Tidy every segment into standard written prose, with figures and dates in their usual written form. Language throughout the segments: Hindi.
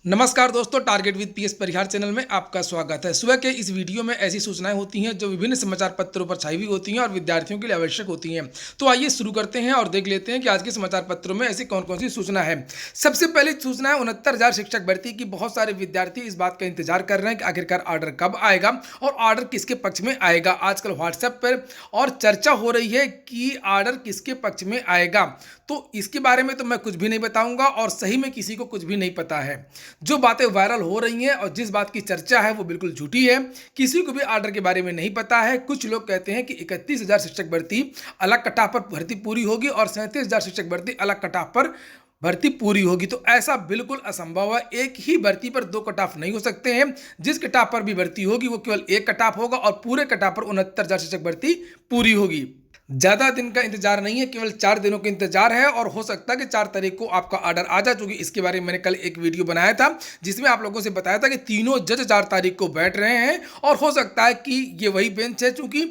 नमस्कार दोस्तों, target with PS Parihar channel में आपका स्वागत है। सुबह के इस वीडियो में ऐसी सूचनाएं होती हैं जो विभिन्न समाचार पत्रों पर छाई हुई होती हैं और विद्यार्थियों के लिए आवश्यक होती हैं। तो आइए शुरू करते हैं और देख लेते हैं कि आज के समाचार पत्रों में ऐसी कौन कौन सी सूचना है। सबसे पहली सूचना है 69,000 शिक्षक भर्ती की। बहुत सारे विद्यार्थी इस बात का इंतजार कर रहे हैं कि आखिरकार ऑर्डर कब आएगा और ऑर्डर किसके पक्ष में आएगा। आजकल व्हाट्सएप पर और चर्चा हो रही है कि ऑर्डर किसके पक्ष में आएगा, तो इसके बारे में तो मैं कुछ भी नहीं बताऊंगा और सही में किसी को कुछ भी नहीं पता है। जो बातें वायरल हो रही हैं और जिस बात की चर्चा है वो बिल्कुल झूठी है। किसी को भी ऑर्डर के बारे में नहीं पता है। कुछ लोग कहते हैं कि 31,000 शिक्षक भर्ती अलग कटाव पर भर्ती पूरी होगी और 37,000 शिक्षक भर्ती अलग कटाव पर भर्ती पूरी होगी। तो ऐसा बिल्कुल असंभव है। एक ही भर्ती पर दो कट ऑफ नहीं हो सकते हैं। जिस कटाव पर भी भर्ती होगी वो केवल एक कट ऑफ होगा और पूरे कटाव पर 69,000 शिक्षक भर्ती पूरी होगी। ज़्यादा दिन का इंतजार नहीं है, केवल 4 दिनों का इंतजार है और हो सकता है कि 4 तारीख को आपका ऑर्डर आ जा। चूंकि इसके बारे में मैंने कल एक वीडियो बनाया था जिसमें आप लोगों से बताया था कि तीनों जज 4 तारीख को बैठ रहे हैं और हो सकता है कि ये वही बेंच है, चूंकि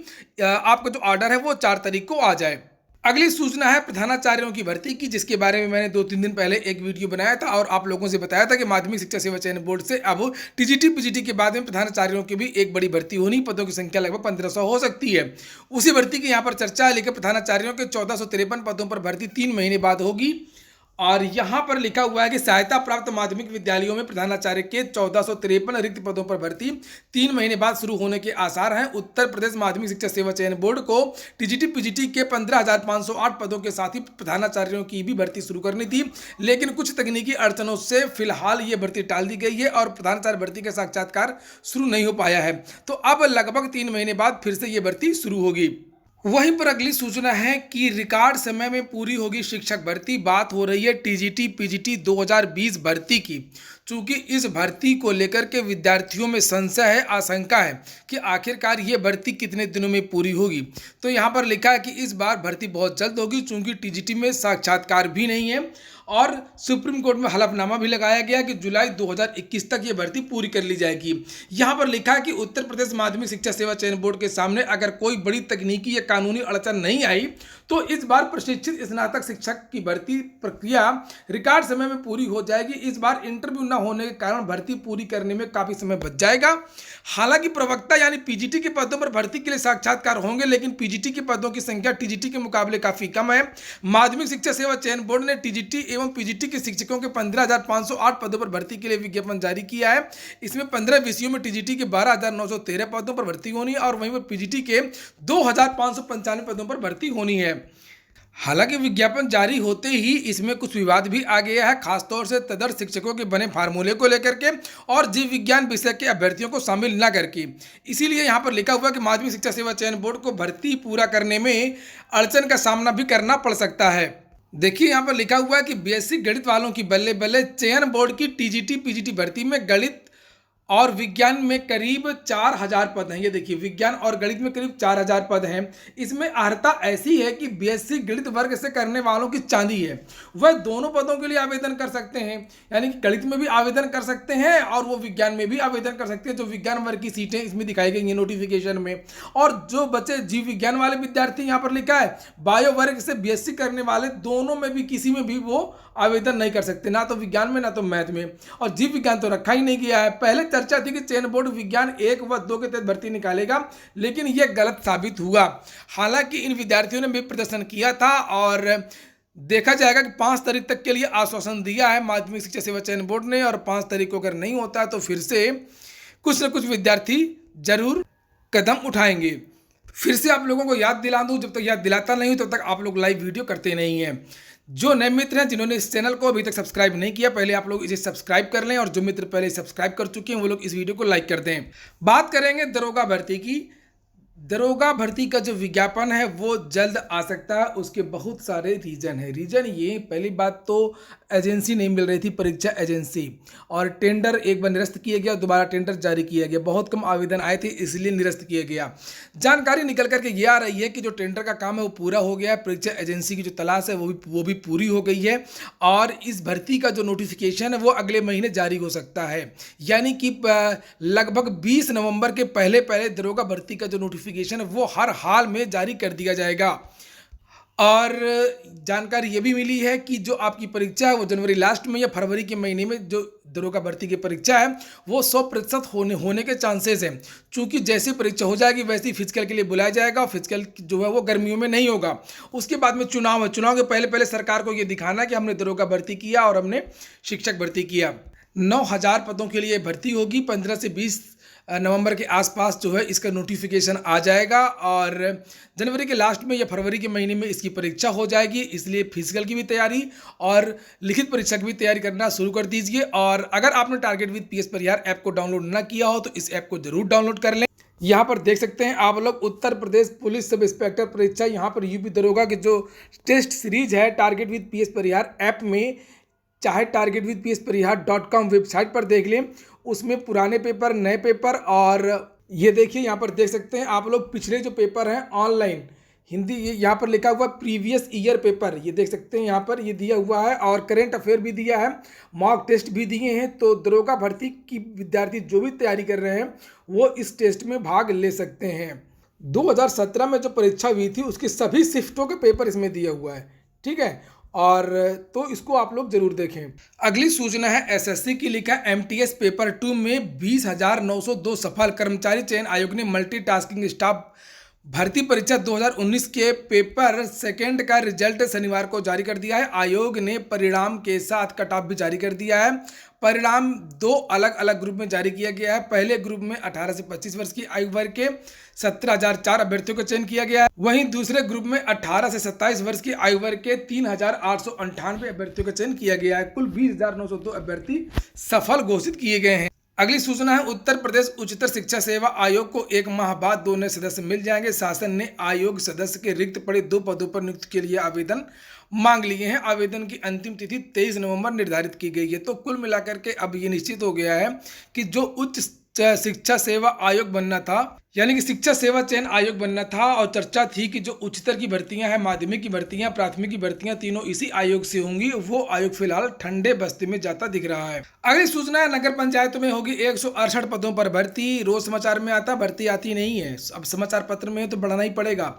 आपका जो ऑर्डर है वो 4 तारीख को आ जाए। अगली सूचना है प्रधानाचार्यों की भर्ती की, जिसके बारे में मैंने 2-3 दिन पहले एक वीडियो बनाया था और आप लोगों से बताया था कि माध्यमिक शिक्षा सेवा चयन बोर्ड से अब टीजीटी पीजीटी के बाद में प्रधानाचार्यों की भी एक बड़ी भर्ती होनी। पदों की संख्या लगभग 1500 हो सकती है। उसी भर्ती की यहाँ पर चर्चा है, लेकिन प्रधानाचार्यों के 1453 पदों पर भर्ती 3 महीने बाद होगी। और यहाँ पर लिखा हुआ है कि सहायता प्राप्त माध्यमिक विद्यालयों में प्रधानाचार्य के 1453 रिक्त पदों पर भर्ती 3 महीने बाद शुरू होने के आसार हैं। उत्तर प्रदेश माध्यमिक शिक्षा सेवा चयन बोर्ड को टीजीटी पीजीटी के 15,508 पदों के साथ ही प्रधानाचार्यों की भी भर्ती शुरू करनी थी, लेकिन कुछ तकनीकी अड़चनों से फिलहाल ये भर्ती टाल दी गई है और प्रधानाचार्य भर्ती का साक्षात्कार शुरू नहीं हो पाया है। तो अब लगभग 3 महीने बाद फिर से ये भर्ती शुरू होगी। वहीं पर अगली सूचना है कि रिकॉर्ड समय में पूरी होगी शिक्षक भर्ती। बात हो रही है टीजीटी पीजीटी 2020 भर्ती की। चूंकि इस भर्ती को लेकर के विद्यार्थियों में संशय है, आशंका है कि आखिरकार ये भर्ती कितने दिनों में पूरी होगी। तो यहाँ पर लिखा है कि इस बार भर्ती बहुत जल्द होगी, चूंकि टीजीटी में साक्षात्कार भी नहीं है और सुप्रीम कोर्ट में हलफनामा भी लगाया गया कि जुलाई 2021 तक ये भर्ती पूरी कर ली जाएगी। यहाँ पर लिखा है कि उत्तर प्रदेश माध्यमिक शिक्षा सेवा चयन बोर्ड के सामने अगर कोई बड़ी तकनीकी या कानूनी अड़चन नहीं आई तो इस बार प्रशिक्षित स्नातक शिक्षक की भर्ती प्रक्रिया रिकॉर्ड समय में पूरी हो जाएगी। इस बार इंटरव्यू न होने के कारण भर्ती पूरी करने में काफ़ी समय बच जाएगा। हालांकि प्रवक्ता यानी पीजीटी के पदों पर भर्ती के लिए साक्षात्कार होंगे, लेकिन पीजीटी के पदों की संख्या टीजीटी के मुकाबले काफ़ी कम है। माध्यमिक शिक्षा सेवा चयन बोर्ड ने टीजीटी एवं पीजीटी के शिक्षकों के 15,508 पदों पर भर्ती के लिए विज्ञापन जारी किया है। इसमें 15 विषयों में टीजीटी के 12,913 पदों पर भर्ती होनी है और वहीं पर पीजीटी के 2,595 पदों पर भर्ती होनी है। हालांकि विज्ञापन जारी होते ही इसमें कुछ विवाद भी आ गया है, खासतौर से तदर्थ शिक्षकों के बने फार्मूले को लेकर के और जीव विज्ञान विषय के अभ्यर्थियों को शामिल न करके। इसीलिए यहाँ पर लिखा हुआ कि माध्यमिक शिक्षा सेवा चयन बोर्ड को भर्ती पूरा करने में अड़चन का सामना भी करना पड़ सकता है। देखिए यहाँ पर लिखा हुआ है कि बीएससी गणित वालों की बल्ले बल्ले, चयन बोर्ड की टीजीटी पीजीटी भर्ती में गणित और विज्ञान में करीब 4,000 पद हैं। ये देखिए, विज्ञान और गणित में करीब 4,000 पद हैं। इसमें अर्हता ऐसी है कि बीएससी गणित वर्ग से करने वालों की चांदी है, वह दोनों पदों के लिए आवेदन कर सकते हैं। यानी कि गणित में भी आवेदन कर सकते हैं और वो विज्ञान में भी आवेदन कर सकते हैं। जो विज्ञान वर्ग की सीटें इसमें दिखाई गई हैं नोटिफिकेशन में। और जो बच्चे जीव विज्ञान वाले विद्यार्थी, यहाँ पर लिखा है बायो वर्ग से बीएससी करने वाले, दोनों में भी किसी में भी वो आवेदन नहीं कर सकते, ना तो विज्ञान में ना तो मैथ में। और जीव विज्ञान तो रखा ही नहीं गया है। पहले चर्चा थी कि चयन बोर्ड विज्ञान 1 व 2 के तहत भर्ती निकालेगा, लेकिन यह गलत साबित हुआ। हालांकि इन विद्यार्थियों ने भी प्रदर्शन किया था और देखा जाएगा कि 5 तारीख तक के लिए आश्वासन दिया है माध्यमिक शिक्षा सेवा चयन बोर्ड ने। और 5 तारीख को अगर नहीं होता तो फिर से कुछ न कुछ विद्यार्थी जरूर कदम उठाएंगे। फिर से आप लोगों को याद दिला दूं, जब तक याद दिलाता नहीं तब तक आप लोग लाइव वीडियो करते नहीं हैं। जो नए मित्र हैं जिन्होंने इस चैनल को अभी तक सब्सक्राइब नहीं किया, पहले आप लोग इसे सब्सक्राइब कर लें और जो मित्र पहले सब्सक्राइब कर चुके हैं वो लोग इस वीडियो को लाइक कर दें। बात करेंगे दरोगा भर्ती की। दरोगा भर्ती का जो विज्ञापन है वो जल्द आ सकता है। उसके बहुत सारे रीजन है। रीजन ये, पहली बात तो एजेंसी नहीं मिल रही थी, परीक्षा एजेंसी, और टेंडर एक बार निरस्त किया गया, दोबारा टेंडर जारी किया गया। बहुत कम आवेदन आए थे इसलिए निरस्त किया गया। जानकारी निकल करके ये आ रही है कि जो टेंडर का काम है वो पूरा हो गया है। परीक्षा एजेंसी की जो तलाश है वो भी पूरी हो गई है और इस भर्ती का जो नोटिफिकेशन है वो अगले महीने जारी हो सकता है। यानी कि लगभग 20 नवंबर के पहले पहले दरोगा भर्ती का जो नोटिफिकेशन है वो हर हाल में जारी कर दिया जाएगा। और जानकारी ये भी मिली है कि जो आपकी परीक्षा है वो जनवरी लास्ट में या फरवरी के महीने में जो दरोगा भर्ती की परीक्षा है वो 100% होने के चांसेस हैं। चूंकि जैसी परीक्षा हो जाएगी वैसे ही फिजिकल के लिए बुलाया जाएगा और फिजिकल जो है वो गर्मियों में नहीं होगा। उसके बाद में चुनाव है, चुनाव के पहले पहले सरकार को ये दिखाना कि हमने दरोगा भर्ती किया और हमने शिक्षक भर्ती किया। 9,000 पदों के लिए भर्ती होगी। 15 से 20 नवंबर के आसपास जो है इसका नोटिफिकेशन आ जाएगा और जनवरी के लास्ट में या फरवरी के महीने में इसकी परीक्षा हो जाएगी। इसलिए फिजिकल की भी तैयारी और लिखित परीक्षा की भी तैयारी करना शुरू कर दीजिए। और अगर आपने target with PS Parihar app को डाउनलोड ना किया हो तो इस ऐप को जरूर डाउनलोड कर लें। यहाँ पर देख सकते हैं आप लोग Uttar Pradesh police sub inspector परीक्षा, यहाँ पर यूपी दरोगा के जो टेस्ट सीरीज है target with PS Parihar app में, चाहे target with PS Parihar .com website पर देख लें, उसमें पुराने पेपर, नए पेपर, और ये देखिए यहाँ पर देख सकते हैं आप लोग पिछले जो पेपर हैं ऑनलाइन हिंदी, ये यहाँ पर लिखा हुआ प्रीवियस ईयर पेपर, ये देख सकते हैं यहाँ पर ये दिया हुआ है, और करेंट अफेयर भी दिया है, मॉक टेस्ट भी दिए हैं। तो दरोगा भर्ती की विद्यार्थी जो भी तैयारी कर रहे हैं वो इस टेस्ट में भाग ले सकते हैं। 2017 में जो परीक्षा हुई थी उसकी सभी शिफ्टों के पेपर इसमें दिया हुआ है, ठीक है, और तो इसको आप लोग जरूर देखें। अगली सूचना है एसएससी की, लिखा एमटीएस पेपर 2 में 20,902 सफल। कर्मचारी चयन आयोग ने मल्टीटास्किंग स्टाफ भर्ती परीक्षा 2019 के पेपर सेकंड का रिजल्ट शनिवार को जारी कर दिया है। आयोग ने परिणाम के साथ कट ऑफ भी जारी कर दिया है। परिणाम 2 अलग अलग ग्रुप में जारी किया गया है। पहले ग्रुप में 18 से 25 वर्ष की आयु वर्ग के 17,004 अभ्यर्थियों का चयन किया गया है। वहीं दूसरे ग्रुप में 18 से 27 वर्ष की आयु वर्ग के 3,898 अभ्यर्थियों का चयन किया गया है। कुल 20,902 अभ्यर्थी सफल घोषित किए गए हैं। अगली सूचना है उत्तर प्रदेश उच्चतर शिक्षा सेवा आयोग को 1 माह बाद 2 नए सदस्य मिल जाएंगे। शासन ने आयोग सदस्य के रिक्त पड़े 2 पदों पर नियुक्ति के लिए आवेदन मांग लिए हैं। आवेदन की अंतिम तिथि 23 नवंबर निर्धारित की गई है। तो कुल मिलाकर के अब ये निश्चित हो गया है कि जो उच्च शिक्षा सेवा आयोग बनना था, यानी कि शिक्षा सेवा चयन आयोग बनना था, और चर्चा थी कि जो उच्चतर की भर्तियां हैं, माध्यमिक की भर्तियां, प्राथमिक की भर्तियां, तीनों इसी आयोग से होंगी, वो आयोग फिलहाल ठंडे बस्ते में जाता दिख रहा है। अगली सूचना है नगर पंचायतों में होगी 168 पदों पर भर्ती। रोज समाचार में आता, भर्ती आती नहीं है, अब समाचार पत्र में तो बढ़ाना ही पड़ेगा।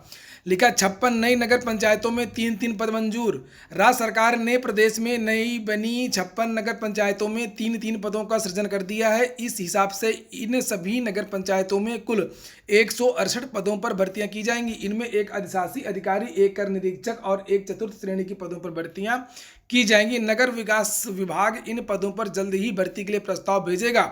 लिखा 56 नई नगर पंचायतों में 3-3 पद मंजूर। राज्य सरकार ने प्रदेश में नई बनी 56 नगर पंचायतों में 3-3 पदों का सृजन कर दिया है। इस हिसाब से इन सभी नगर पंचायतों में कुल 168 पदों पर भर्तियां की जाएंगी। इनमें एक अधिशासी अधिकारी, एक कर निरीक्षक और एक चतुर्थ श्रेणी की पदों पर भर्तियां की जाएंगी। नगर विकास विभाग इन पदों पर जल्द ही भर्ती के लिए प्रस्ताव भेजेगा।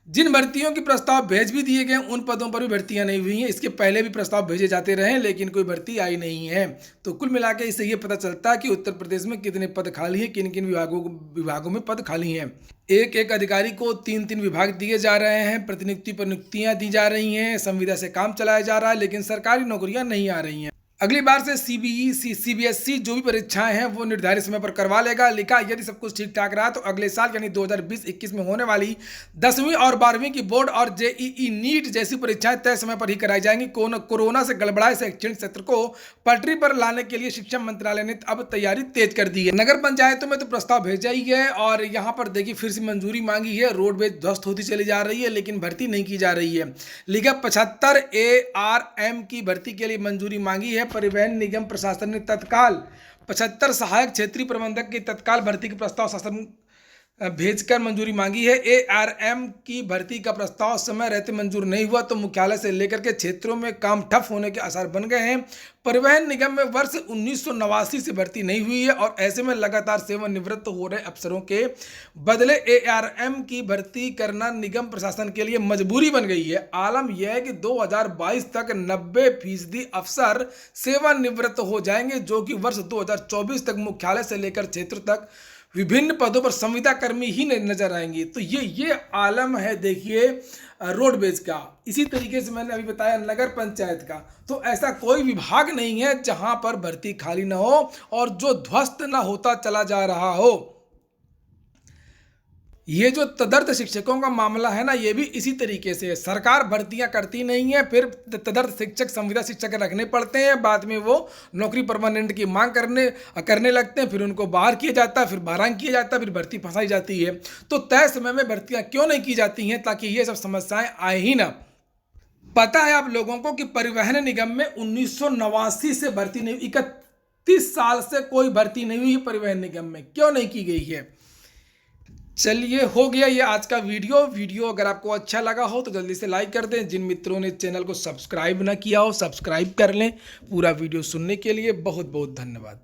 जिन भर्तियों के प्रस्ताव भेज भी दिए गए उन पदों पर भी भर्तियां नहीं हुई हैं। इसके पहले भी प्रस्ताव भेजे जाते रहे लेकिन कोई भर्ती आई नहीं है। तो कुल मिलाकर इससे ये पता चलता है कि उत्तर प्रदेश में कितने पद खाली हैं, किन किन विभागों में पद खाली हैं। एक एक अधिकारी को 3-3 विभाग दिए जा रहे हैं, प्रतिनियुक्ति पर नियुक्तियां दी जा रही हैं, संविदा से काम चलाया जा रहा है, लेकिन सरकारी नौकरियां नहीं आ रही हैं। अगली बार से सीबीएसई जो भी परीक्षाएं हैं वो निर्धारित समय पर करवा लेगा। लिखा यदि सब कुछ ठीक ठाक रहा तो अगले साल यानी 2020-21 में होने वाली 10वीं और 12वीं की बोर्ड और जेईई नीट जैसी परीक्षाएं तय समय पर ही कराई जाएंगी। कोरोना से गड़बड़ाए शैक्षणिक सत्र को पटरी पर लाने के लिए शिक्षा मंत्रालय ने अब तैयारी तेज कर दी है। नगर पंचायतों में तो प्रस्ताव भेजा ही है और यहाँ पर देखिए फिर से मंजूरी मांगी है। रोडवेज ध्वस्त होती चली जा रही है लेकिन भर्ती नहीं की जा रही है। लिखा 75 ARM की भर्ती के लिए मंजूरी मांगी है। परिवहन निगम प्रशासन ने तत्काल 75 सहायक क्षेत्रीय प्रबंधक की तत्काल भर्ती के प्रस्ताव शासन भेजकर मंजूरी मांगी है। ARM की भर्ती का प्रस्ताव समय रहते मंजूर नहीं हुआ तो मुख्यालय से लेकर के क्षेत्रों में काम ठप होने के आसार बन गए हैं। परिवहन निगम में वर्ष 1989 से भर्ती नहीं हुई है और ऐसे में लगातार सेवानिवृत्त हो रहे अफसरों के बदले ARM की भर्ती करना निगम प्रशासन के लिए मजबूरी बन गई है। आलम यह है कि 2022 तक 90% अफसर सेवानिवृत्त हो जाएंगे, जो कि वर्ष 2024 तक मुख्यालय से लेकर क्षेत्र तक विभिन्न पदों पर संविदा कर्मी ही नजर आएंगे। तो ये आलम है देखिए रोडवेज का। इसी तरीके से मैंने अभी बताया नगर पंचायत का, तो ऐसा कोई विभाग नहीं है जहां पर भर्ती खाली ना हो और जो ध्वस्त ना होता चला जा रहा हो। ये जो तदर्थ शिक्षकों का मामला है ना, ये भी इसी तरीके से है। सरकार भर्तियां करती नहीं है, फिर तदर्थ शिक्षक संविदा शिक्षक रखने पड़ते हैं, बाद में वो नौकरी परमानेंट की मांग करने लगते हैं, फिर उनको बाहर किया जाता है, फिर बहरान किया जाता है, फिर भर्ती फंसाई जाती है। तो तय समय में भर्तियां क्यों नहीं की जाती हैं, ताकि ये सब समस्याएं आए ही ना। पता है आप लोगों को कि परिवहन निगम में 1989 से भर्ती नहीं, 30 साल से कोई भर्ती नहीं हुई परिवहन निगम में, क्यों नहीं की गई है। चलिए, हो गया ये आज का वीडियो अगर आपको अच्छा लगा हो तो जल्दी से लाइक कर दें। जिन मित्रों ने चैनल को सब्सक्राइब ना किया हो, सब्सक्राइब कर लें। पूरा वीडियो सुनने के लिए बहुत बहुत धन्यवाद।